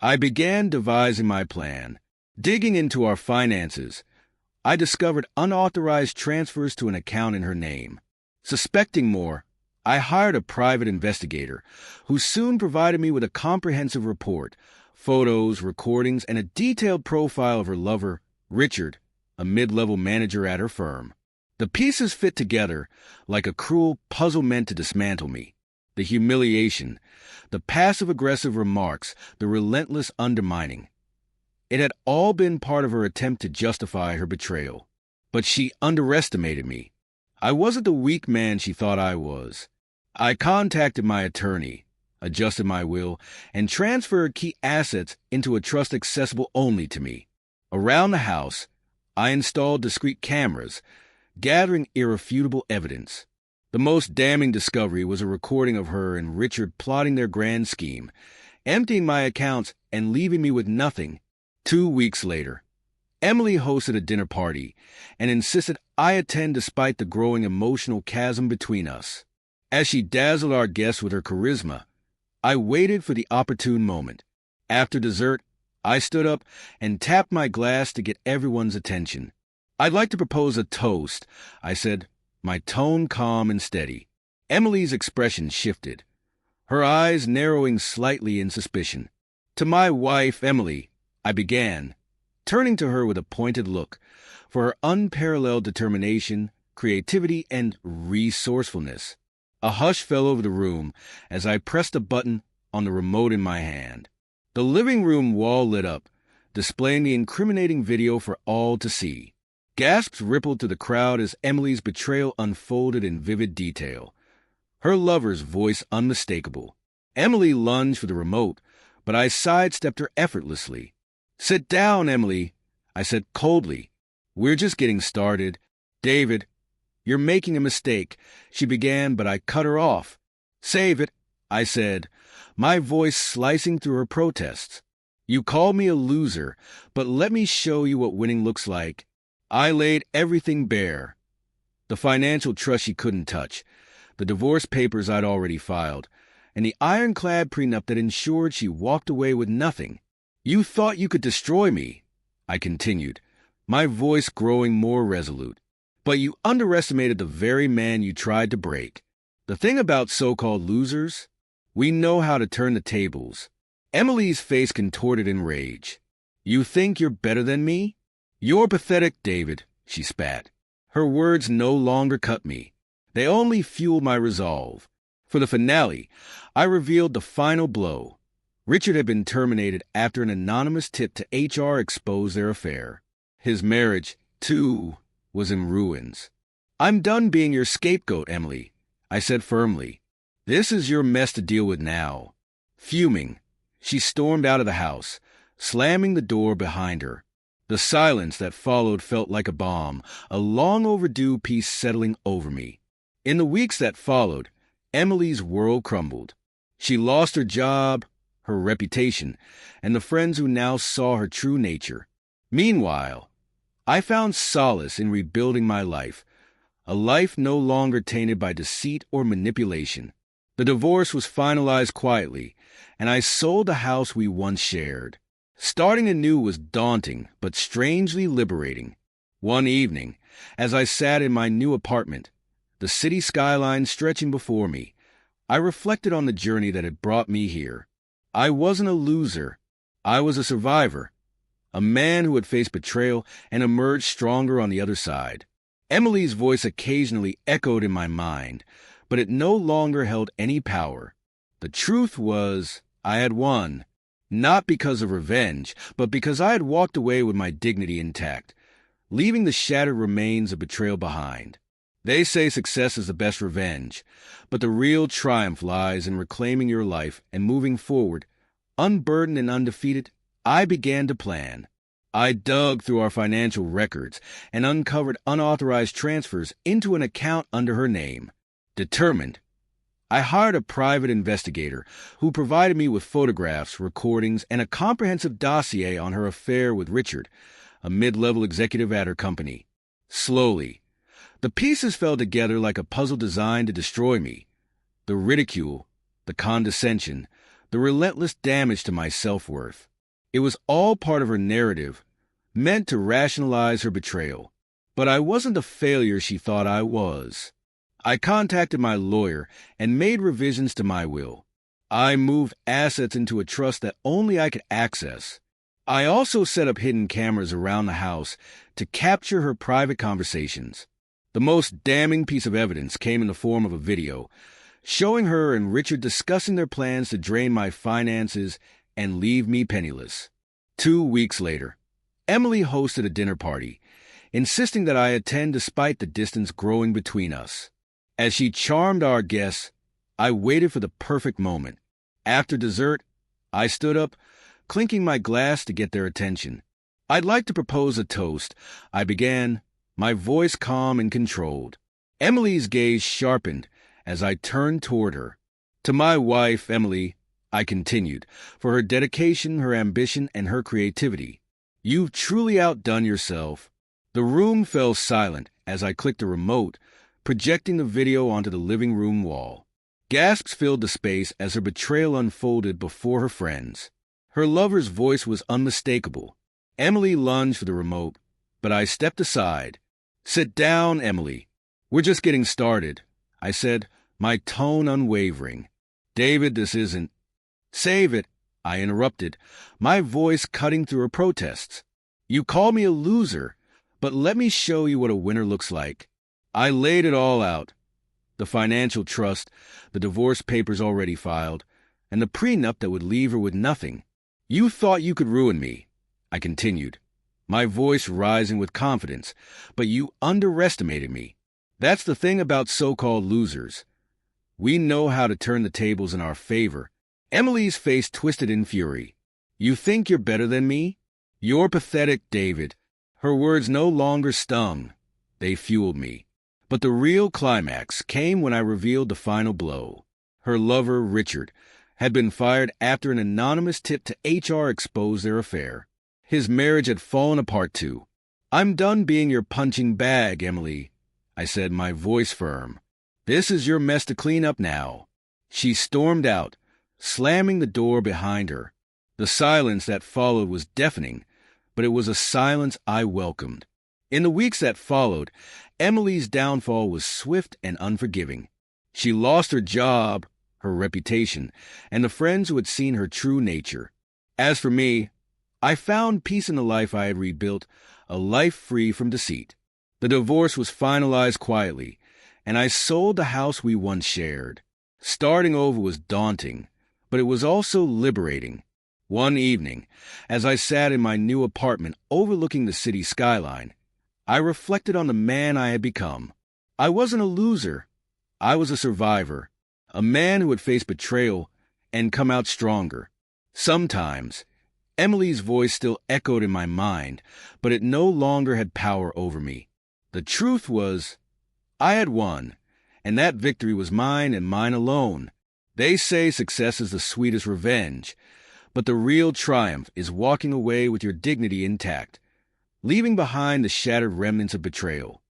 I began devising my plan. Digging into our finances, I discovered unauthorized transfers to an account in her name. Suspecting more, I hired a private investigator who soon provided me with a comprehensive report, photos, recordings, and a detailed profile of her lover, Richard, a mid-level manager at her firm. The pieces fit together like a cruel puzzle meant to dismantle me. The humiliation, the passive-aggressive remarks, the relentless undermining. It had all been part of her attempt to justify her betrayal. But she underestimated me. I wasn't the weak man she thought I was. I contacted my attorney, adjusted my will, and transferred key assets into a trust accessible only to me. Around the house, I installed discrete cameras, gathering irrefutable evidence. The most damning discovery was a recording of her and Richard plotting their grand scheme, emptying my accounts and leaving me with nothing. 2 weeks later, Emily hosted a dinner party and insisted I attend despite the growing emotional chasm between us. As she dazzled our guests with her charisma, I waited for the opportune moment. After dessert, I stood up and tapped my glass to get everyone's attention. "I'd like to propose a toast," I said, my tone calm and steady. Emily's expression shifted, her eyes narrowing slightly in suspicion. "To my wife, Emily," I began, turning to her with a pointed look, for her unparalleled determination, creativity, and resourcefulness. A hush fell over the room as I pressed a button on the remote in my hand. The living room wall lit up, displaying the incriminating video for all to see. Gasps rippled through the crowd as Emily's betrayal unfolded in vivid detail, her lover's voice unmistakable. Emily lunged for the remote, but I sidestepped her effortlessly. "Sit down, Emily," I said coldly. "We're just getting started." "David, you're making a mistake," she began, but I cut her off. "Save it," I said, my voice slicing through her protests. "You called me a loser, but let me show you what winning looks like." I laid everything bare. The financial trust she couldn't touch, the divorce papers I'd already filed, and the ironclad prenup that ensured she walked away with nothing. "You thought you could destroy me," I continued, my voice growing more resolute. "But you underestimated the very man you tried to break. The thing about so-called losers, we know how to turn the tables." Emily's face contorted in rage. "You think you're better than me? You're pathetic, David," she spat. Her words no longer cut me. They only fueled my resolve. For the finale, I revealed the final blow. Richard had been terminated after an anonymous tip to HR exposed their affair. His marriage, too, was in ruins. "I'm done being your scapegoat, Emily," I said firmly. "This is your mess to deal with now." Fuming, she stormed out of the house, slamming the door behind her. The silence that followed felt like a bomb, a long overdue peace settling over me. In the weeks that followed, Emily's world crumbled. She lost her job, her reputation, and the friends who now saw her true nature. Meanwhile, I found solace in rebuilding my life, a life no longer tainted by deceit or manipulation. The divorce was finalized quietly, and I sold the house we once shared. Starting anew was daunting, but strangely liberating. One evening, as I sat in my new apartment, the city skyline stretching before me, I reflected on the journey that had brought me here. I wasn't a loser. I was a survivor, a man who had faced betrayal and emerged stronger on the other side. Emily's voice occasionally echoed in my mind, but it no longer held any power. The truth was, I had won. Not because of revenge, but because I had walked away with my dignity intact, leaving the shattered remains of betrayal behind. They say success is the best revenge, but the real triumph lies in reclaiming your life and moving forward. Unburdened and undefeated, I began to plan. I dug through our financial records and uncovered unauthorized transfers into an account under her name. Determined, I hired a private investigator who provided me with photographs, recordings, and a comprehensive dossier on her affair with Richard, a mid-level executive at her company. Slowly, the pieces fell together like a puzzle designed to destroy me. The ridicule, the condescension, the relentless damage to my self-worth. It was all part of her narrative, meant to rationalize her betrayal. But I wasn't the failure she thought I was. I contacted my lawyer and made revisions to my will. I moved assets into a trust that only I could access. I also set up hidden cameras around the house to capture her private conversations. The most damning piece of evidence came in the form of a video showing her and Richard discussing their plans to drain my finances and leave me penniless. 2 weeks later, Emily hosted a dinner party, insisting that I attend despite the distance growing between us. As she charmed our guests, I waited for the perfect moment. After dessert, I stood up, clinking my glass to get their attention. "I'd like to propose a toast," I began, my voice calm and controlled. Emily's gaze sharpened as I turned toward her. "To my wife, Emily," I continued, "for her dedication, her ambition, and her creativity. You've truly outdone yourself." The room fell silent as I clicked the remote, projecting the video onto the living room wall. Gasps filled the space as her betrayal unfolded before her friends. Her lover's voice was unmistakable. Emily lunged for the remote, but I stepped aside. "Sit down, Emily. We're just getting started," I said, my tone unwavering. "David, this isn't—" "Save it," I interrupted, my voice cutting through her protests. "You call me a loser, but let me show you what a winner looks like." I laid it all out. The financial trust, the divorce papers already filed, and the prenup that would leave her with nothing. "You thought you could ruin me," I continued, my voice rising with confidence, "but you underestimated me. That's the thing about so-called losers. We know how to turn the tables in our favor." Emily's face twisted in fury. "You think you're better than me? You're pathetic, David." Her words no longer stung. They fueled me. But the real climax came when I revealed the final blow. Her lover, Richard, had been fired after an anonymous tip to HR exposed their affair. His marriage had fallen apart too. "I'm done being your punching bag, Emily," I said, my voice firm. "This is your mess to clean up now." She stormed out, slamming the door behind her. The silence that followed was deafening, but it was a silence I welcomed. In the weeks that followed, Emily's downfall was swift and unforgiving. She lost her job, her reputation, and the friends who had seen her true nature. As for me, I found peace in the life I had rebuilt, a life free from deceit. The divorce was finalized quietly, and I sold the house we once shared. Starting over was daunting, but it was also liberating. One evening, as I sat in my new apartment overlooking the city skyline, I reflected on the man I had become. I wasn't a loser. I was a survivor, a man who had faced betrayal and come out stronger. Sometimes, Emily's voice still echoed in my mind, but it no longer had power over me. The truth was, I had won, and that victory was mine and mine alone. They say success is the sweetest revenge, but the real triumph is walking away with your dignity intact, leaving behind the shattered remnants of betrayal.